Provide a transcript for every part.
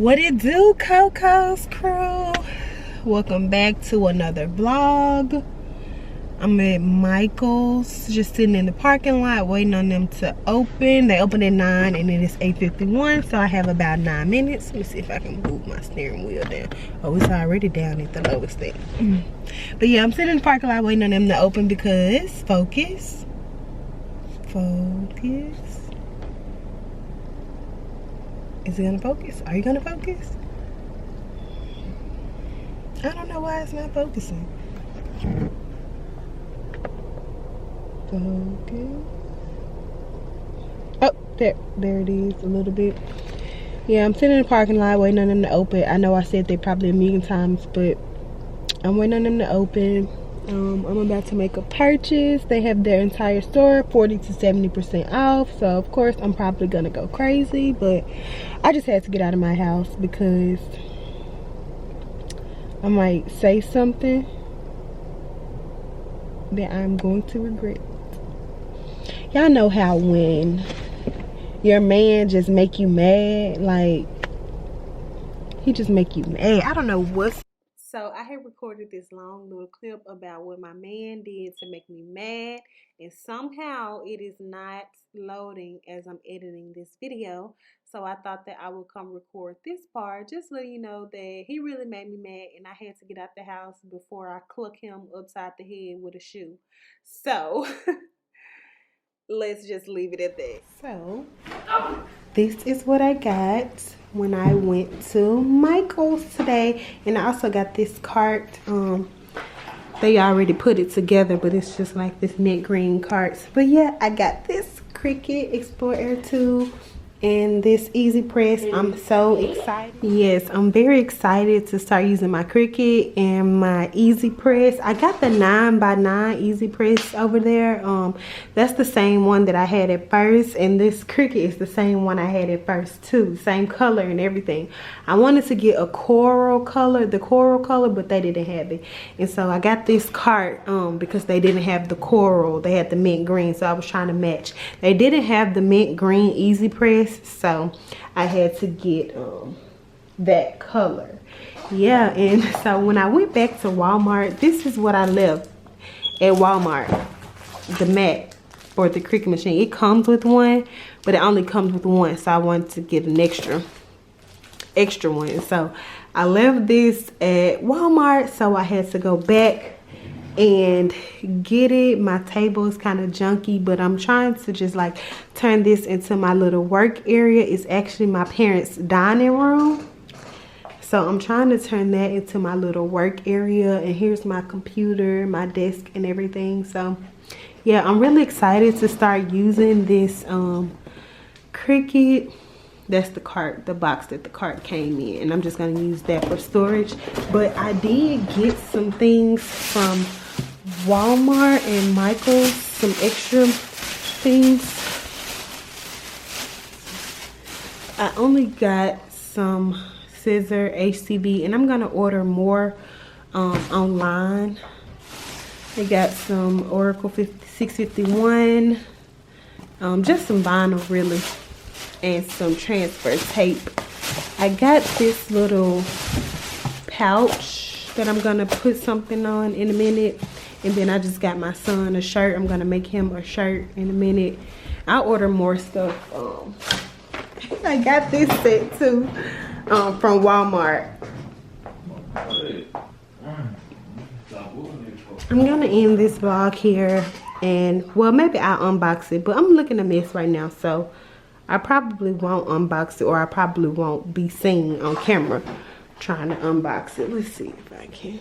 What it do, CoCo's crew? Welcome back to another vlog. I'm at Michael's, just sitting in the parking lot waiting on them to open. They open at 9 and it is 8:51, so I have about 9 minutes. Let me see if I can move my steering wheel down. Oh, it's already down at the lowest thing. But yeah, I'm sitting in the parking lot waiting on them to open because focus. Is it gonna focus? Are you gonna focus? I don't know why it's not focusing. Focus. Oh, there it is a little bit. Yeah, I'm sitting in the parking lot waiting on them to open. I know I said they probably a million times, but I'm waiting on them to open. I'm about to make a purchase. They have their entire store 40 to 70% off, so of course I'm probably gonna go crazy, but I just had to get out of my house because I might say something that I'm going to regret. Y'all know how when your man just make you mad, like he just make you mad. I don't know what's. So I had recorded this long little clip about what my man did to make me mad, and somehow it is not loading as I'm editing this video. So I thought that I would come record this part, just letting you know that he really made me mad and I had to get out the house before I cluck him upside the head with a shoe. So let's just leave it at that. So this is what I got when I went to Michael's today. And I also got this cart. They already put it together, but it's just like this mint green carts. But yeah, I got this Cricut Explore Air 2 and this Easy Press. I'm so excited. Yes, I'm very excited to start using my Cricut and my Easy Press. I got the 9x9 Easy Press over there. That's the same one that I had at first, and this Cricut is the same one I had at first too. Same color and everything. I wanted to get a coral color, but they didn't have it. And so I got this cart because they didn't have the coral. They had the mint green, so I was trying to match. They didn't have the mint green Easy Press, so I had to get that color. Yeah, and so when I went back to Walmart, this is what I left at Walmart. The mat or the Cricut machine. It comes with one, but it only comes with one, so I wanted to get an extra one. So I left this at Walmart, so I had to go back and get it. My table is kind of junky, but I'm trying to just like turn this into my little work area. It's actually my parents' dining room, so I'm trying to turn that into my little work area. And here's my computer, my desk and everything. So yeah, I'm really excited to start using this Cricut. That's the cart, the box that the cart came in, and I'm just gonna use that for storage. But I did get some things from Walmart and Michael's, some extra things. I only got some scissor HCB, and I'm gonna order more online. I got some Oracle 651, just some vinyl really, and some transfer tape. I got this little pouch that I'm gonna put something on in a minute. And then I just got my son a shirt. I'm gonna make him a shirt in a minute. I'll order more stuff. I got this set too from Walmart. I'm gonna end this vlog here, and well, maybe I'll unbox it, but I'm looking a mess right now, so I probably won't unbox it, or I probably won't be seen on camera trying to unbox it. Let's see if I can.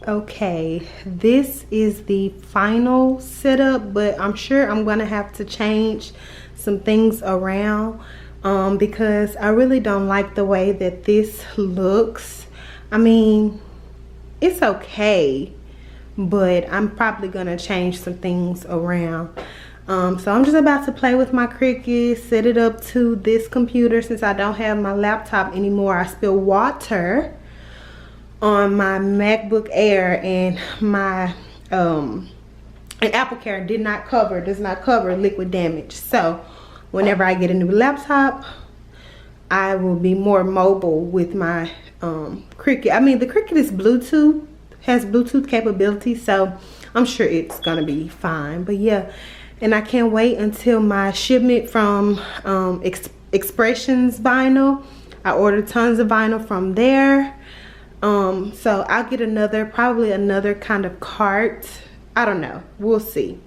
Okay, this is the final setup, but I'm sure I'm gonna have to change some things around because I really don't like the way that this looks. I mean, it's okay, but I'm probably gonna change some things around. So I'm just about to play with my Cricut, set it up to this computer since I don't have my laptop anymore. I spilled water on my MacBook Air, and my and Apple Care does not cover liquid damage. So whenever I get a new laptop, I will be more mobile with my Cricut. I mean, the Cricut is Bluetooth, has Bluetooth capability, so I'm sure it's gonna be fine. But yeah, and I can't wait until my shipment from Expressions Vinyl. I ordered tons of vinyl from there. So I'll get probably another kind of cart. I don't know, we'll see.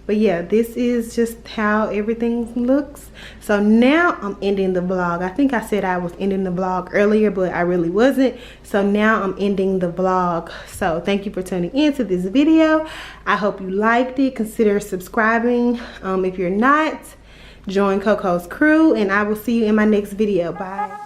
But yeah, this is just how everything looks. So now I'm ending the vlog. I think I said I was ending the vlog earlier, but I really wasn't. So now I'm ending the vlog. So thank you for tuning in to this video. I hope you liked it. Consider subscribing. If you're not, join CoCo's crew, and I will see you in my next video. Bye.